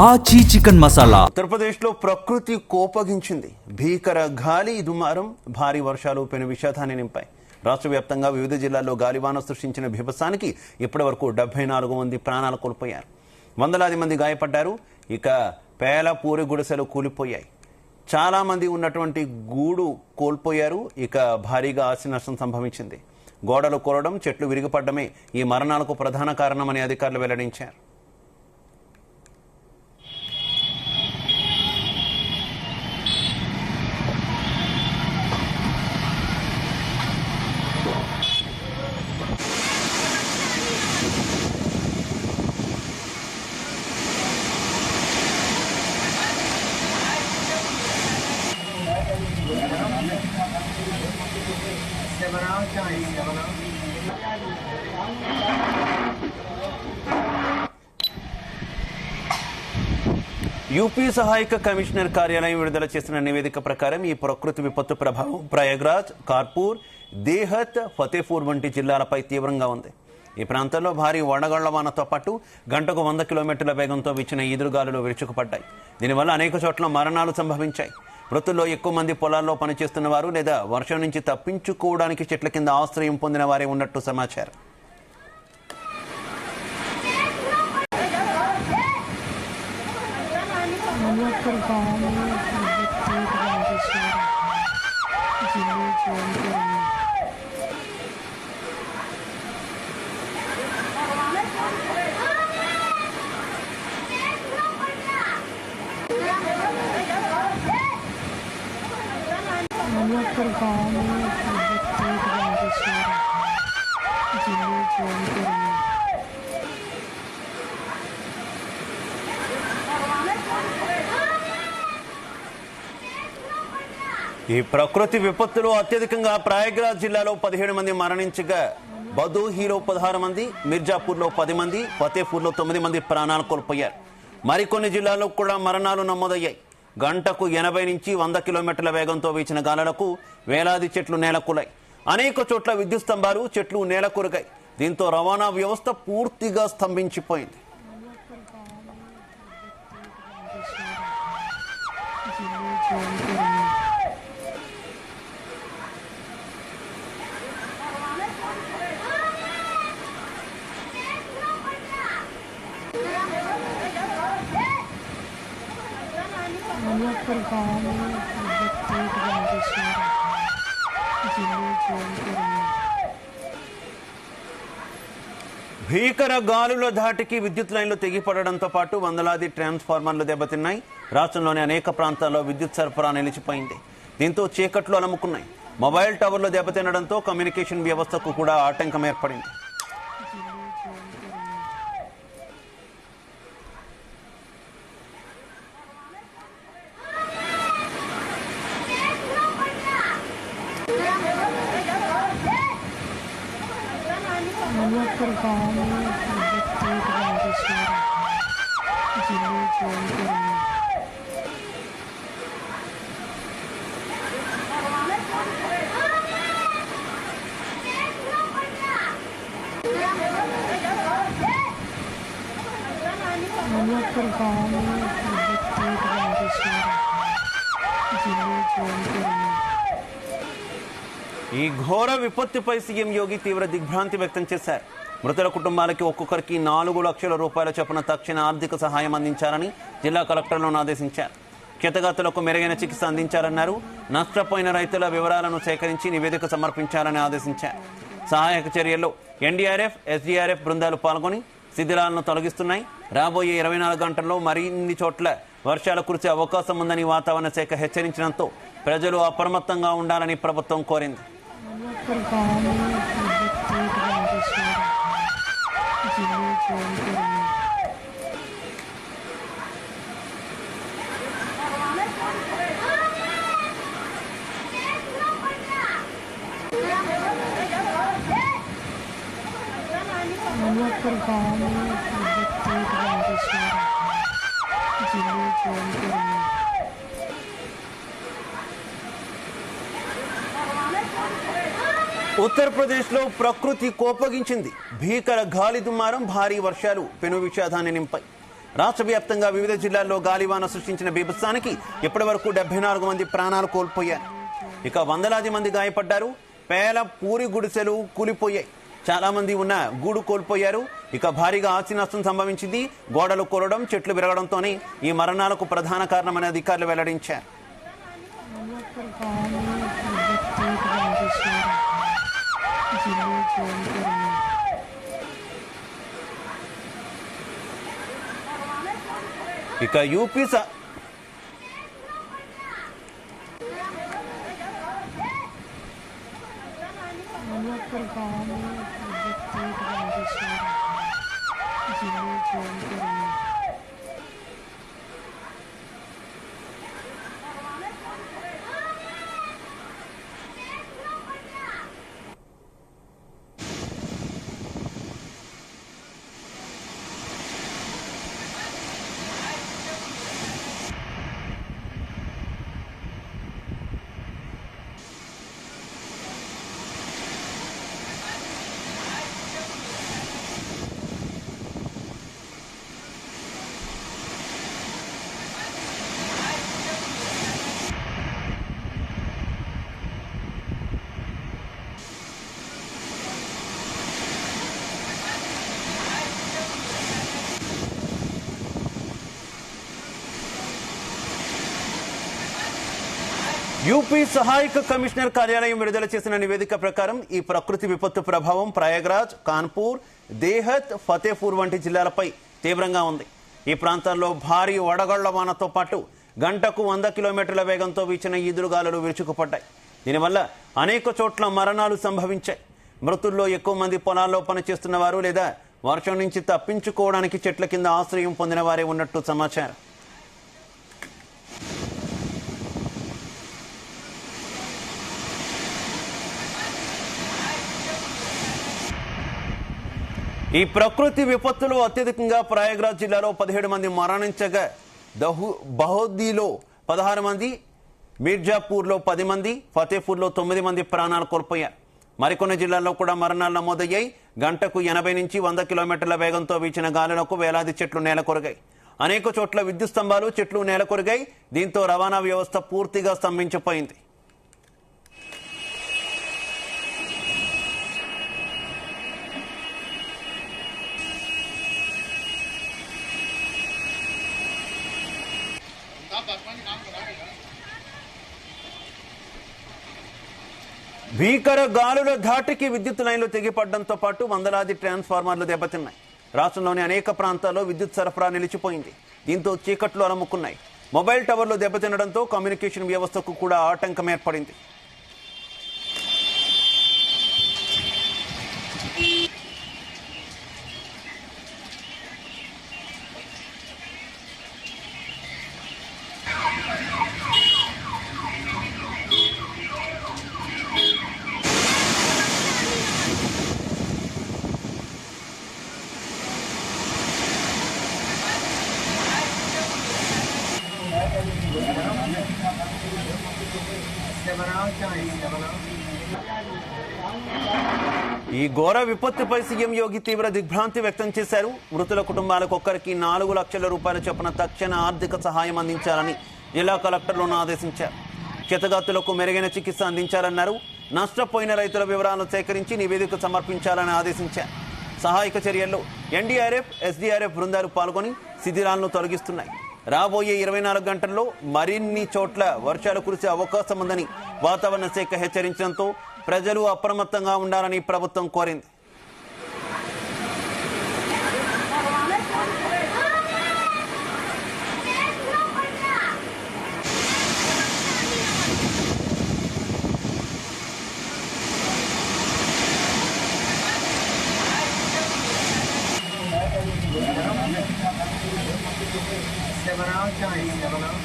ఆచి చికెన్ మసాలా. ఉత్తరప్రదేశ్లో ప్రకృతి కోపగించింది. భీకర గాలి దుమారం, భారీ వర్షాలు పెను విషాదాన్ని నింపాయి. రాష్ట్ర వ్యాప్తంగా వివిధ జిల్లాల్లో గాలివాన సృష్టించిన బీభత్సానికి ఇప్పటివరకు 74 మంది ప్రాణాలు కోల్పోయారు. వందలాది మంది గాయపడ్డారు. ఇక పేల పూరి గుడిసెలు కూలిపోయాయి. చాలా మంది ఉన్నటువంటి గూడు కోల్పోయారు. ఇక భారీగా ఆస్తి నష్టం సంభవించింది. గోడలు కూలడం, చెట్లు విరిగిపడ్డమే ఈ మరణాలకు ప్రధాన కారణమని అధికారులు వెల్లడించారు. యూపీ సహాయక కమిషనర్ కార్యాలయం విడుదల చేసిన నివేదిక ప్రకారం ఈ ప్రకృతి విపత్తు ప్రభావం ప్రయాగ్రాజ్, కార్పూర్, దేహత్, ఫతేపూర్ వంటి జిల్లాలపై తీవ్రంగా ఉంది. ఈ ప్రాంతంలో భారీ వడగళ్ల వానతో పాటు గంటకు 100 కిలోమీటర్ల వేగంతో వీచిన ఈదురుగాలులు విరుచుకుపడ్డాయి. దీనివల్ల అనేక చోట్ల మరణాలు సంభవించాయి. మృతుల్లో ఎక్కువ మంది పొలాల్లో పనిచేస్తున్న వారు లేదా వర్షం నుంచి తప్పించుకోవడానికి చెట్ల కింద ఆశ్రయం పొందిన వారే ఉన్నట్టు సమాచారం. ఈ ప్రకృతి విపత్తులో అత్యధికంగా ప్రయాగ్రాజ్ జిల్లాలో 17 మంది మరణించగా భదోహీలో 16 మంది, మిర్జాపూర్లో 10 మంది, ఫతేపూర్లో 9 మంది ప్రాణాలు కోల్పోయారు. మరికొన్ని జిల్లాల్లో కూడా మరణాలు నమోదయ్యాయి. గంటకు 80 నుంచి 100 కిలోమీటర్ల వేగంతో వీచిన గాలులకు వేలాది చెట్లు నేలకూలాయి. అనేక చోట్ల విద్యుత్ స్తంభాలు, చెట్లు నేలకూరగాయి. దీంతో రవాణా వ్యవస్థ పూర్తిగా స్తంభించిపోయింది. భీకర గాలుల ధాటికి విద్యుత్ లైన్లు తెగిపడడంతో పాటు వందలాది ట్రాన్స్ఫార్మర్లు దెబ్బతిన్నాయి. రాష్ట్రంలోని అనేక ప్రాంతాల్లో విద్యుత్ సరఫరా నిలిచిపోయింది. దీంతో చీకట్లు అలముకున్నాయి. మొబైల్ టవర్లు దెబ్బతినడంతో కమ్యూనికేషన్ వ్యవస్థకు కూడా ఆటంకం ఏర్పడింది. ఈ ఘోర విపత్తుపై సీఎం యోగి తీవ్ర దిగ్భ్రాంతి వ్యక్తం చేశారు. మృతుల కుటుంబాలకి ఒక్కొక్కరికి 4 లక్షల రూపాయల చొప్పున తక్షణ ఆర్థిక సహాయం అందించాలని జిల్లా కలెక్టర్లను ఆదేశించారు. క్షతగాతులకు మెరుగైన చికిత్స అందించాలన్నారు. నష్టపోయిన రైతుల వివరాలను సేకరించి నివేదిక సమర్పించాలని ఆదేశించారు. సహాయక చర్యల్లో ఎన్డీఆర్ఎఫ్, ఎస్డీఆర్ఎఫ్ బృందాలు పాల్గొని శిథిలాలను తొలగిస్తున్నాయి. రాబోయే 24 గంటల్లో మరిన్ని చోట్ల వర్షాలు కురిసే అవకాశం ఉందని వాతావరణ శాఖ హెచ్చరించడంతో ప్రజలు అప్రమత్తంగా ఉండాలని ప్రభుత్వం కోరింది. ఉత్తరప్రదేశ్లో ప్రకృతి కోపగించింది. భీకర గాలి దుమారం, భారీ వర్షాలు పెను విషాదాన్ని నింపాయి. రాష్ట్ర వ్యాప్తంగా వివిధ జిల్లాల్లో గాలివాన సృష్టించిన బీభత్సానికి ఇప్పటి వరకు 74 మంది ప్రాణాలు కోల్పోయారు. ఇక వందలాది మంది గాయపడ్డారు. పేల పూరి గుడిసెలు కూలిపోయాయి. చాలా మంది ఉన్న గూడు కోల్పోయారు. ఇక భారీగా ఆస్తి నష్టం సంభవించింది. గోడలు కూలడం, చెట్లు విరగడంతోనే ఈ మరణాలకు ప్రధాన కారణమని అధికారులు వెల్లడించారు. ఇక యూపీ యూపీ సహాయక కమిషనర్ కార్యాలయం విడుదల చేసిన నివేదిక ప్రకారం ఈ ప్రకృతి విపత్తు ప్రభావం ప్రయాగ్రాజ్, కాన్పూర్, దేహత్, ఫతేపూర్ వంటి జిల్లాలపై తీవ్రంగా ఉంది. ఈ ప్రాంతాల్లో భారీ వడగళ్ల వానతో పాటు గంటకు 100 కిలోమీటర్ల వేగంతో వీచిన ఈదురుగాలులు విరుచుకుపడ్డాయి. దీనివల్ల అనేక చోట్ల మరణాలు సంభవించాయి. మృతుల్లో ఎక్కువ మంది పొలాల్లో పనిచేస్తున్న వారు లేదా వర్షం నుంచి తప్పించుకోవడానికి చెట్ల కింద ఆశ్రయం పొందిన వారే ఉన్నట్టు సమాచారం. ఈ ప్రకృతి విపత్తులో అత్యధికంగా ప్రయాగ్రాజ్ జిల్లాలో 17 మంది మరణించగా బహౌదీలో 16 మంది, మీర్జాపూర్లో 10 మంది, ఫతేపూర్లో 9 మంది ప్రాణాలు కోల్పోయారు. మరికొన్ని జిల్లాల్లో కూడా మరణాలు నమోదయ్యాయి. గంటకు 80 నుంచి 100 కిలోమీటర్ల వేగంతో వీచిన గాలులకు వేలాది చెట్లు నేలకొరిగాయి. అనేక చోట్ల విద్యుత్ స్తంభాలు, చెట్లు నేలకొరిగాయి. దీంతో రవాణా వ్యవస్థ పూర్తిగా స్తంభించిపోయింది. భీకర గాలుల ధాటికి విద్యుత్ లైన్లు తెగిపడడంతో పాటు వందలాది ట్రాన్స్ఫార్మర్లు దెబ్బతిన్నాయి. రాష్ట్రంలోని అనేక ప్రాంతాల్లో విద్యుత్ సరఫరా నిలిచిపోయింది. దీంతో చీకట్లు అలముకున్నాయి. మొబైల్ టవర్లు దెబ్బతినడంతో కమ్యూనికేషన్ వ్యవస్థకు కూడా ఆటంకం ఏర్పడింది. ఈ ఘోర విపత్తుపై సీఎం యోగి తీవ్ర దిగ్భ్రాంతి వ్యక్తం చేశారు. మృతుల కుటుంబాలకు ఒక్కరికి 4 లక్షల రూపాయల చొప్పున తక్షణ ఆర్థిక సహాయం అందించాలని జిల్లా కలెక్టర్లను ఆదేశించారు. క్షతగాతులకు మెరుగైన చికిత్స అందించాలన్నారు. నష్టపోయిన రైతుల వివరాలను సేకరించి నివేదిక సమర్పించాలని ఆదేశించారు. సహాయక చర్యల్లో ఎన్డీఆర్ఎఫ్, ఎస్డీఆర్ఎఫ్ బృందాలు పాల్గొని శిథిలాలను తొలగిస్తున్నాయి. రాబోయే 24 గంటల్లో మరిన్ని చోట్ల వర్షాలు కురిసే అవకాశం ఉందని వాతావరణ శాఖ హెచ్చరించడంతో ప్రజలు అప్రమత్తంగా ఉండాలని ప్రభుత్వం కోరింది. बनाओ चाय बनाओ